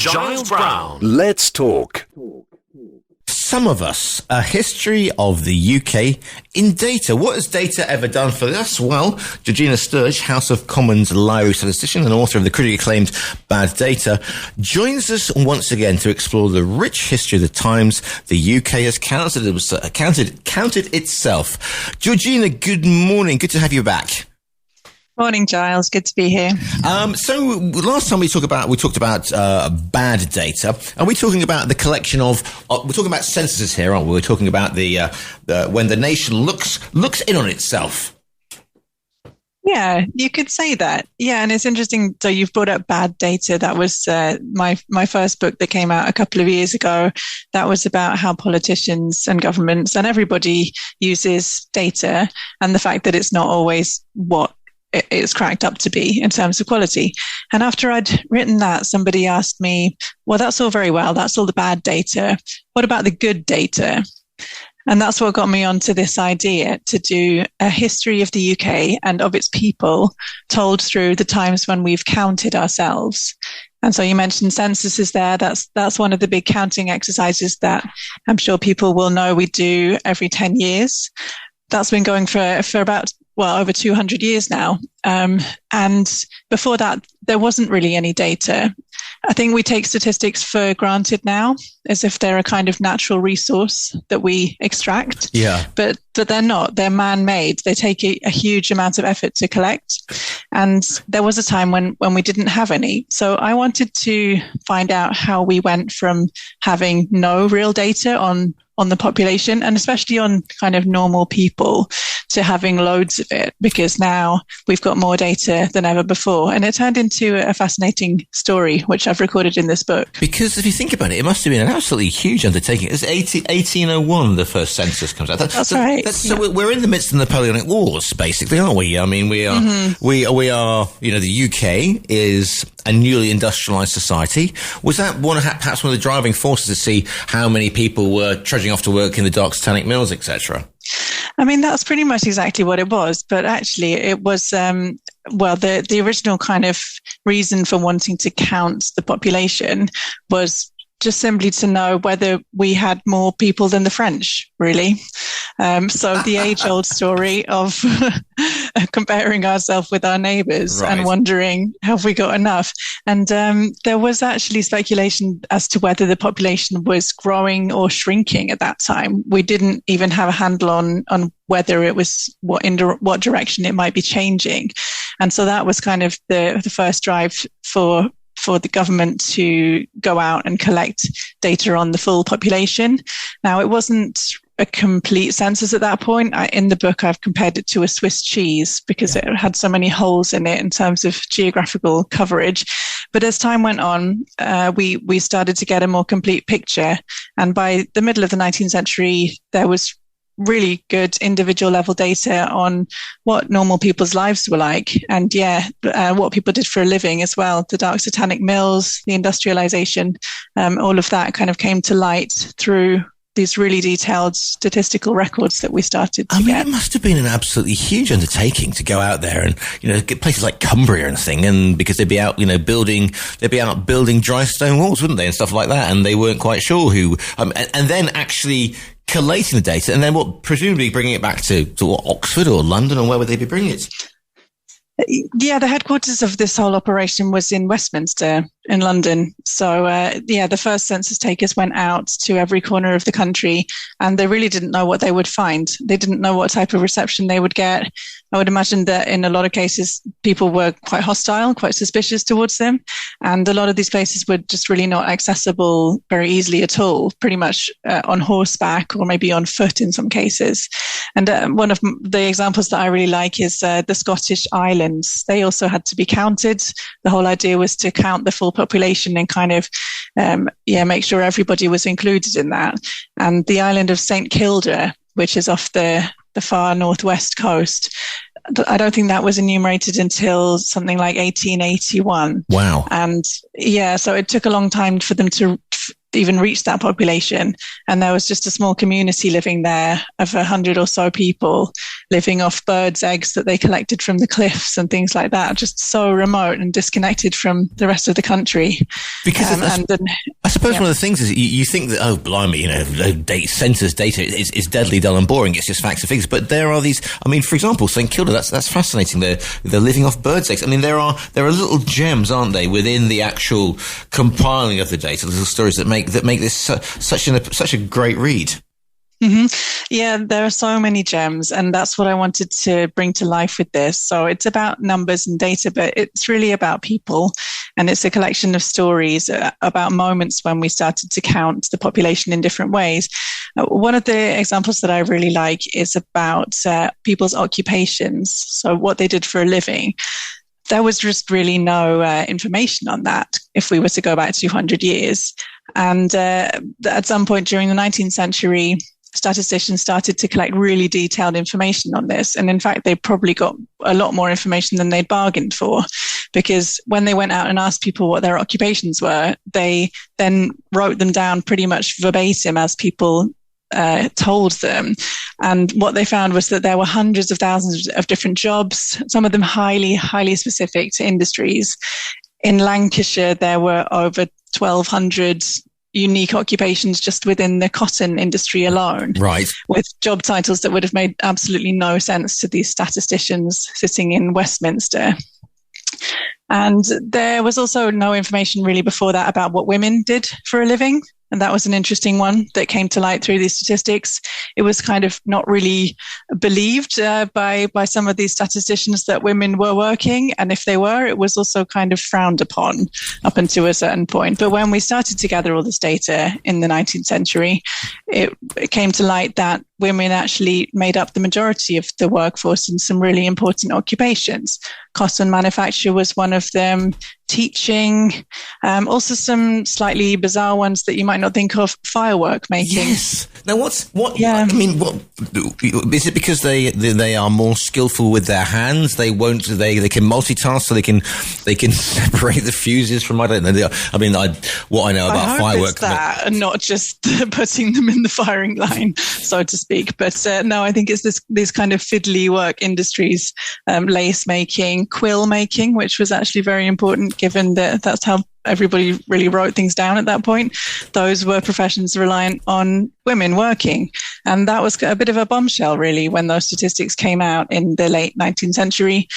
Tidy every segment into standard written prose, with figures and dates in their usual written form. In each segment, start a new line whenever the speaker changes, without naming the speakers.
Giles Brown.
Let's talk.
Some of Us, a history of the UK in data. What has data ever done for us? Well, Georgina Sturge, House of Commons library statistician and author of the critically acclaimed Bad Data, joins us once again to explore the rich history of the times the UK has counted itself. Georgina, good morning. Good to have you back.
Morning, Giles. Good to be here.
So last time we talked about bad data. Are we talking about the collection of? We're talking about censuses here, aren't we? We're talking about the when the nation looks in on itself.
Yeah, you could say that. Yeah, and it's interesting. So you've brought up Bad Data. That was my first book that came out a couple of years ago. That was about how politicians and governments and everybody uses data, and the fact that it's not always what it's cracked up to be in terms of quality. And after I'd written that, somebody asked me, well, that's all very well. That's all the bad data. What about the good data? And that's what got me onto this idea to do a history of the UK and of its people told through the times when we've counted ourselves. And so you mentioned censuses there. That's one of the big counting exercises that I'm sure people will know we do every 10 years. That's been going for about, over 200 years now. And before that, there wasn't really any data. I think we take statistics for granted now, as if they're a kind of natural resource that we extract.
Yeah.
But they're not. They're man-made. They take a huge amount of effort to collect. And there was a time when we didn't have any. So I wanted to find out how we went from having no real data on the population, and especially on kind of normal people, to having loads of it, because now we've got more data than ever before. And it turned into a fascinating story, which I've recorded in this book.
Because if you think about it, it must have been an absolutely huge undertaking. It's 1801, the first census comes out.
That's right.
So we're in the midst of the Napoleonic Wars, basically, aren't we? I mean, we are, we are, the UK is a newly industrialized society. Was that perhaps one of the driving forces to see how many people were trudging off to work in the dark satanic mills, etc.?
I mean, that's pretty much exactly what it was. But actually, it was, the original kind of reason for wanting to count the population was just simply to know whether we had more people than the French, really. So the age-old story of comparing ourselves with our neighbours, right, and wondering, have we got enough? And there was actually speculation as to whether the population was growing or shrinking at that time. We didn't even have a handle on whether it was what direction it might be changing. And so that was kind of the first drive for the government to go out and collect data on the full population. Now, it wasn't a complete census at that point. In the book, I've compared it to a Swiss cheese because it had so many holes in it in terms of geographical coverage. But as time went on, we started to get a more complete picture. And by the middle of the 19th century, there was really good individual level data on what normal people's lives were like, and what people did for a living as well. The dark satanic mills, the industrialization, all of that kind of came to light through these really detailed statistical records that we started to get.
It must have been an absolutely huge undertaking to go out there and, get places like Cumbria and thing, and because they'd be out, building dry stone walls, wouldn't they, and stuff like that, and they weren't quite sure who, and then actually collating the data, and then presumably bringing it back to Oxford or London, or where would they be bringing it?
Yeah, the headquarters of this whole operation was in Westminster in London. So, the first census takers went out to every corner of the country, and they really didn't know what they would find. They didn't know what type of reception they would get. I would imagine that in a lot of cases, people were quite hostile, quite suspicious towards them. And a lot of these places were just really not accessible very easily at all, pretty much on horseback or maybe on foot in some cases. And one of the examples that I really like is the Scottish Islands. They also had to be counted. The whole idea was to count the full population and kind of, make sure everybody was included in that. And the island of St. Kilda, which is off the far northwest coast, I don't think that was enumerated until something like 1881.
Wow.
And so it took a long time for them to even reach that population. And there was just a small community living there of 100 or so people living off birds' eggs that they collected from the cliffs and things like that, just so remote and disconnected from the rest of the country.
Because I suppose one of the things is you think that, oh, blimey, census data is deadly dull and boring. It's just facts and figures. But there are these, I mean, for example, St Kilda, that's fascinating. They're living off birds' eggs. I mean, there are little gems, aren't they, within the actual compiling of the data, little stories that make this such a great read.
Mm-hmm. Yeah, there are so many gems, and that's what I wanted to bring to life with this. So it's about numbers and data, but it's really about people, and it's a collection of stories about moments when we started to count the population in different ways. One of the examples that I really like is about people's occupations, so what they did for a living. There was just really no information on that if we were to go back 200 years. And at some point during the 19th century, statisticians started to collect really detailed information on this. And in fact, they probably got a lot more information than they'd bargained for, because when they went out and asked people what their occupations were, they then wrote them down pretty much verbatim as people told them. And what they found was that there were hundreds of thousands of different jobs, some of them highly, highly specific to industries. In Lancashire, there were over 1,200 unique occupations just within the cotton industry alone.
Right. With
job titles that would have made absolutely no sense to these statisticians sitting in Westminster. And there was also no information really before that about what women did for a living. And that was an interesting one that came to light through these statistics. It was kind of not really believed by some of these statisticians that women were working. And if they were, it was also kind of frowned upon up until a certain point. But when we started to gather all this data in the 19th century, it came to light that women actually made up the majority of the workforce in some really important occupations. Cotton manufacture was one of them, teaching, also some slightly bizarre ones that you might not think of, firework making.
Yes. Now, I mean, what is it? Because they are more skillful with their hands. They can multitask, so they can separate the fuses from, I don't know. I mean, what I know about firework.
It's that, and not just putting them in the firing line, so to speak. But no, I think it's these kind of fiddly work industries, lace making, quill making, which was actually very important, given that that's how everybody really wrote things down at that point. Those were professions reliant on women working. And that was a bit of a bombshell, really, when those statistics came out in the late 19th century,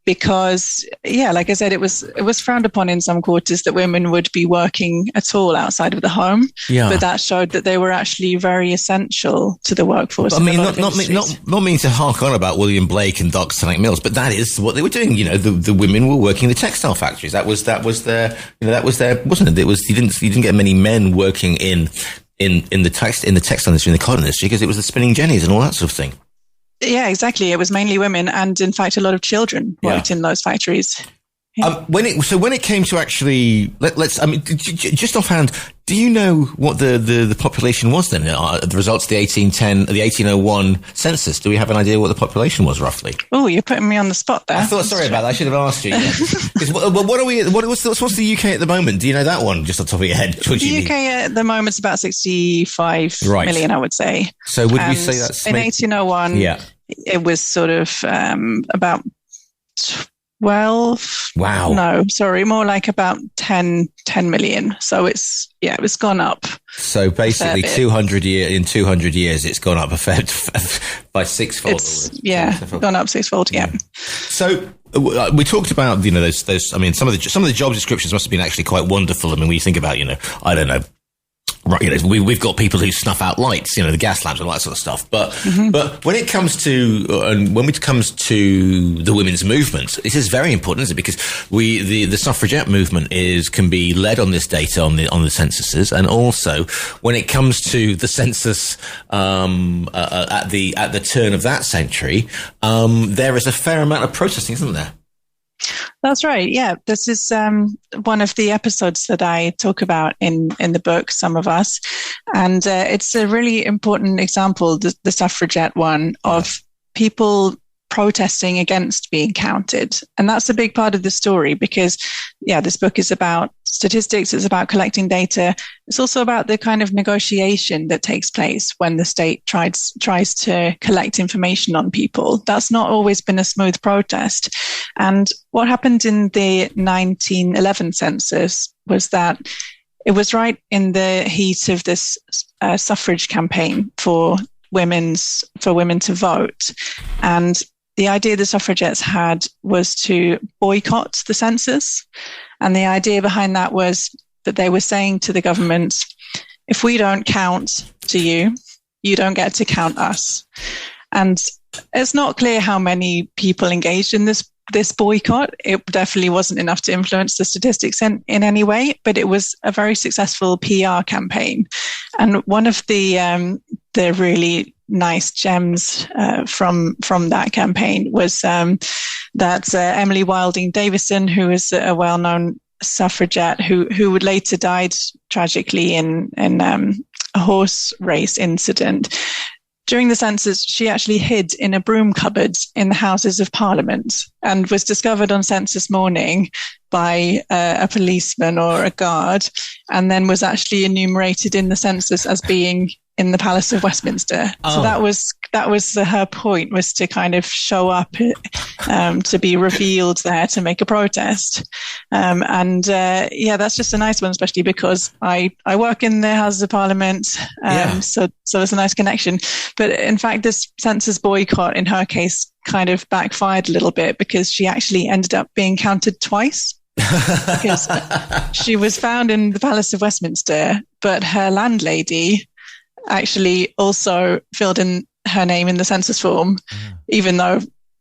because, yeah, like I said, it was frowned upon in some quarters that women would be working at all outside of the home. Yeah. But that showed that they were actually very essential to the workforce.
I mean, not meaning to hark on about William Blake and Dr. Stanley Mills, but that is what they were doing. You know, the women were working in the textile factories. That was their, wasn't it? It was, you didn't get many men working in the textile industry, in the cotton industry, because it was the spinning jennies and all that sort of thing.
Yeah, exactly. It was mainly women, and in fact, a lot of children worked in those factories. Yeah.
When it came to actually, just offhand, do you know what the population was then? The results of the 1801 census. Do we have an idea what the population was roughly?
Oh, you're putting me on the spot there.
Sorry about that. I should have asked you. What's the UK at the moment? Do you know that one just off the top of your head?
The UK at the moment is about 65 million, I would say.
So would we say that's
in 1801? Yeah, it was sort of about 12.
Wow.
No, sorry, more like about 10 million. So it's gone up.
So basically 200 years, it's gone up by sixfold.
Gone up sixfold. Yeah.
So we talked about, those, I mean, some of the job descriptions must have been actually quite wonderful. I mean, when you think about, I don't know, right, we've got people who snuff out lights, the gas lamps and all that sort of stuff. But when it comes to the women's movement, this is very important, isn't it? Because the suffragette movement can be led on this data on the censuses, and also when it comes to the census at the turn of that century, there is a fair amount of protesting, isn't there?
That's right. Yeah, this is one of the episodes that I talk about in the book, Some of Us, and it's a really important example, the suffragette one, of people protesting against being counted. And that's a big part of the story because, this book is about statistics. It's about collecting data. It's also about the kind of negotiation that takes place when the state tries to collect information on people. That's not always been a smooth protest. And what happened in the 1911 census was that it was right in the heat of this suffrage campaign for women to vote. And the idea the suffragettes had was to boycott the census. And the idea behind that was that they were saying to the government, if we don't count to you, you don't get to count us. And it's not clear how many people engaged in this boycott. It definitely wasn't enough to influence the statistics in any way, but it was a very successful PR campaign. And one of the really nice gems from that campaign was that Emily Wilding Davison, who is a well-known suffragette who would later died tragically in a horse race incident. During the census, she actually hid in a broom cupboard in the Houses of Parliament and was discovered on census morning by a policeman or a guard, and then was actually enumerated in the census as being in the Palace of Westminster. Oh. So that was her point, was to kind of show up, to be revealed there to make a protest. That's just a nice one, especially because I work in the Houses of Parliament. So it's a nice connection. But in fact, this census boycott in her case kind of backfired a little bit because she actually ended up being counted twice. Because she was found in the Palace of Westminster, but her landlady actually also filled in her name in the census form, even though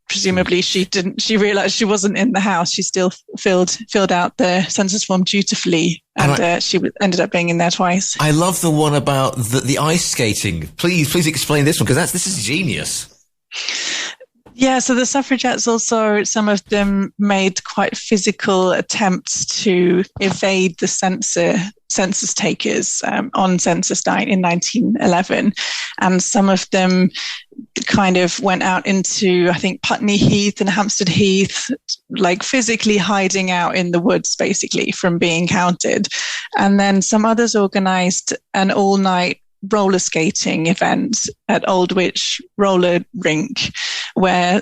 presumably she realized she wasn't in the house. She still filled out the census form dutifully, and she ended up being in there twice.
I love the one about the ice skating. Please explain this one, because this is genius.
Yeah, so the suffragettes also, some of them made quite physical attempts to evade the census takers on census night in 1911. And some of them kind of went out into, I think, Putney Heath and Hampstead Heath, like physically hiding out in the woods, basically, from being counted. And then some others organized an all-night roller skating event at Aldwych roller rink, where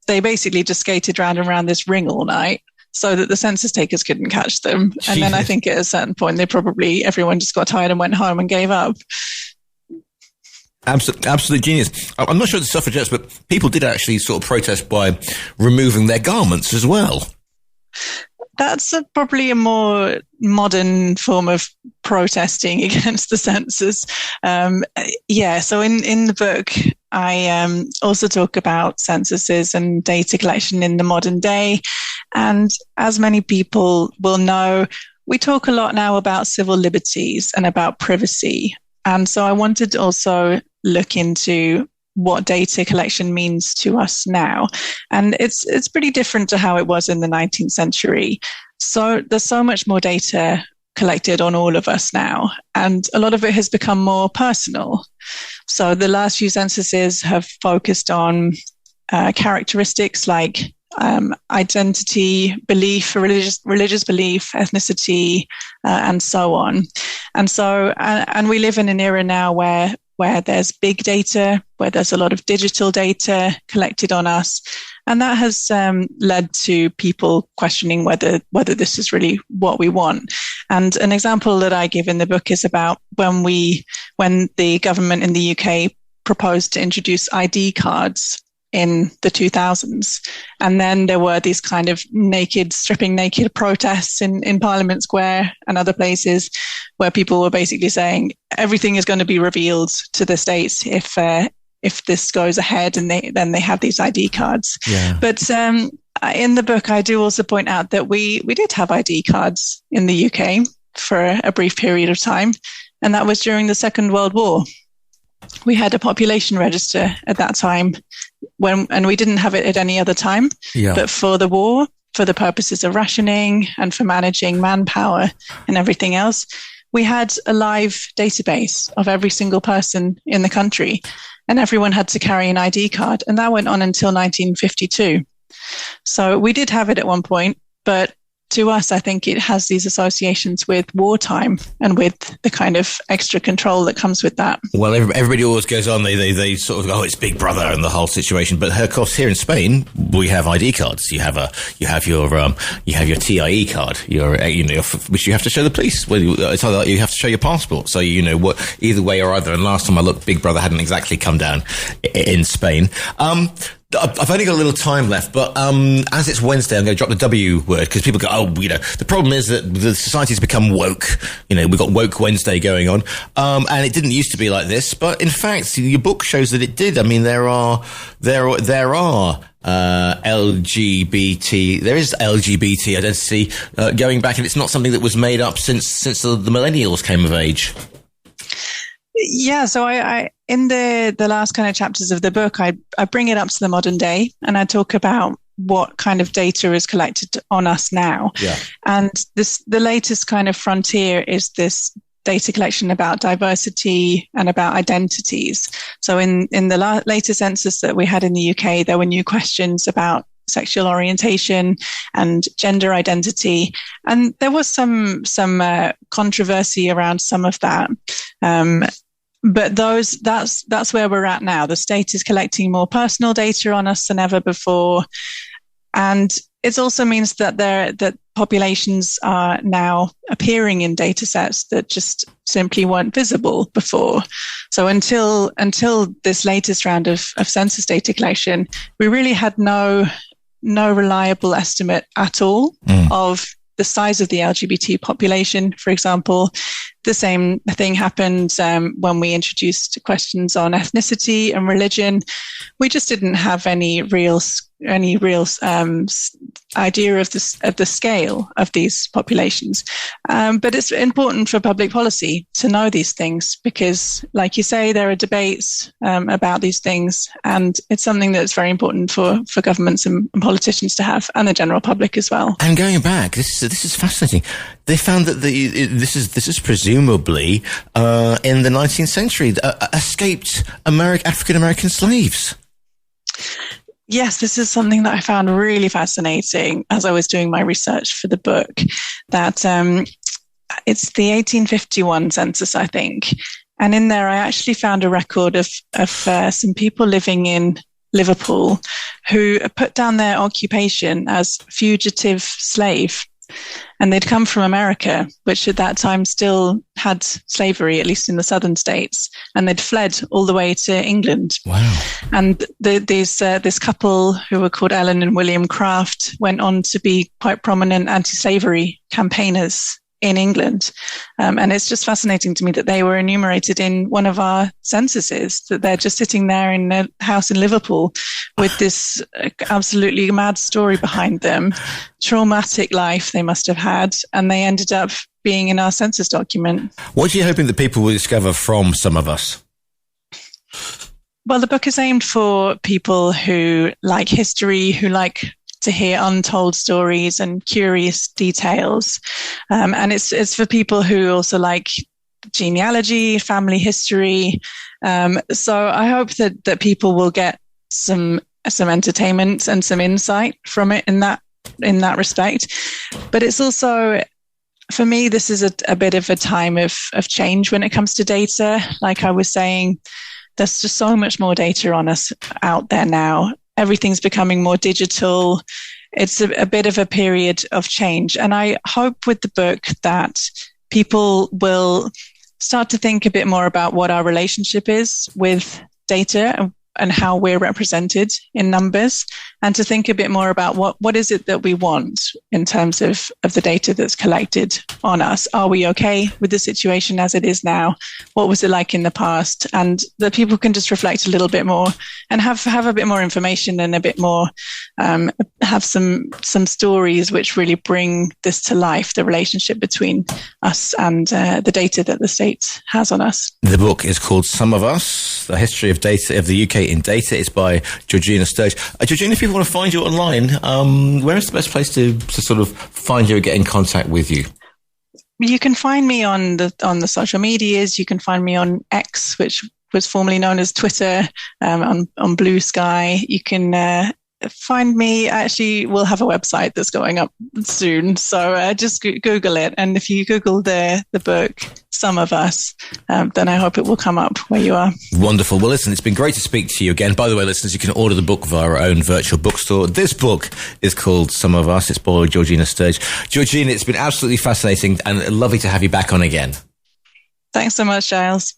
they basically just skated round and round this ring all night so that the census takers couldn't catch them. And then I think at a certain point, everyone just got tired and went home and gave up.
Absolute genius. I'm not sure the suffragettes, but people did actually sort of protest by removing their garments as well.
That's probably a more modern form of protesting against the census. So in the book, I also talk about censuses and data collection in the modern day. And as many people will know, we talk a lot now about civil liberties and about privacy. And so I wanted to also look into what data collection means to us now. And it's pretty different to how it was in the 19th century. So there's so much more data collected on all of us now, and a lot of it has become more personal. So the last few censuses have focused on characteristics like identity, belief, religious belief, ethnicity, and so on. And so, and we live in an era now where there's big data, where there's a lot of digital data collected on us. And that has led to people questioning whether this is really what we want. And an example that I give in the book is about when the government in the UK proposed to introduce ID cards in the 2000s. And then there were these kind of stripping naked protests in Parliament Square and other places where people were basically saying everything is going to be revealed to the state if this goes ahead, and then they have these ID cards. Yeah. But in the book, I do also point out that we did have ID cards in the UK for a brief period of time, and that was during the Second World War. We had a population register at that time, and we didn't have it at any other time. Yeah. But for the war, for the purposes of rationing and for managing manpower and everything else, we had a live database of every single person in the country, and everyone had to carry an ID card. And that went on until 1952. So we did have it at one point, but to us, I think it has these associations with wartime and with the kind of extra control that comes with that.
Well, everybody always goes on. They sort of go, oh, it's Big Brother and the whole situation. But of course, here in Spain, we have ID cards. You have your TRE card, which you have to show the police. Well, it's either you have to show your passport. So you know what, either way or either. And last time I looked, Big Brother hadn't exactly come down in Spain. I've only got a little time left, but as it's Wednesday, I'm going to drop the W word because people go, oh, the problem is that the society's become woke. We've got Woke Wednesday going on, and it didn't used to be like this. But in fact, your book shows that it did. I mean, there are LGBT. There is LGBT identity going back, and it's not something that was made up since the millennials came of age.
Yeah, so I in the last kind of chapters of the book, I bring it up to the modern day, and I talk about what kind of data is collected on us now. Yeah. And the latest kind of frontier is this data collection about diversity and about identities. So in the latest census that we had in the UK, there were new questions about sexual orientation and gender identity, and there was some controversy around some of that. But that's where we're at now. The state is collecting more personal data on us than ever before. And it also means that populations are now appearing in data sets that just simply weren't visible before. So until this latest round of census data collection, we really had no reliable estimate at all of the size of the LGBT population, for example. The same thing happened when we introduced questions on ethnicity and religion. We just didn't have any real idea of the scale of these populations. But it's important for public policy to know these things because, like you say, there are debates about these things, and it's something that's very important for governments and politicians to have, and the general public as well.
And going back, this is fascinating. They found that this is presumably in the 19th century escaped African American slaves.
Yes, this is something that I found really fascinating as I was doing my research for the book, that it's the 1851 census, I think. And in there, I actually found a record of some people living in Liverpool who put down their occupation as fugitive slave. And they'd come from America, which at that time still had slavery, at least in the southern states. And they'd fled all the way to England. Wow. And this couple who were called Ellen and William Craft went on to be quite prominent anti-slavery campaigners in England. And it's just fascinating to me that they were enumerated in one of our censuses, that they're just sitting there in a house in Liverpool with this absolutely mad story behind them, traumatic life they must have had, and they ended up being in our census document.
What are you hoping that people will discover from Some of Us?
Well, the book is aimed for people who like history, who like to hear untold stories and curious details. And it's for people who also like genealogy, family history. So I hope that people will get some entertainment and some insight from it in that respect. But it's also, for me, this is a bit of a time of change when it comes to data. Like I was saying, there's just so much more data on us out there now. Everything's becoming more digital. It's a bit of a period of change. And I hope with the book that people will start to think a bit more about what our relationship is with data and how we're represented in numbers, and to think a bit more about what is it that we want in terms of the data that's collected on us. Are we okay with the situation as it is now? What was it like in the past? And that people can just reflect a little bit more and have a bit more information and a bit more, have some stories which really bring this to life, the relationship between us and the data that the state has on us.
The book is called Some of Us, The History of Data of the UK in Data. It's by Georgina Sturge. Georgina, if people want to find you online, where is the best place to sort of find you and get in contact with you?
You can find me on the social medias. You can find me on X, which was formerly known as Twitter, on Blue Sky. You can find me. Actually, we'll have a website that's going up soon. So just Google it. And if you Google the book, Some of Us, then I hope it will come up where you are.
Wonderful. Well, listen, it's been great to speak to you again. By the way, listeners, you can order the book via our own virtual bookstore. This book is called Some of Us. It's by Georgina Sturge. Georgina, it's been absolutely fascinating and lovely to have you back on again.
Thanks so much, Giles.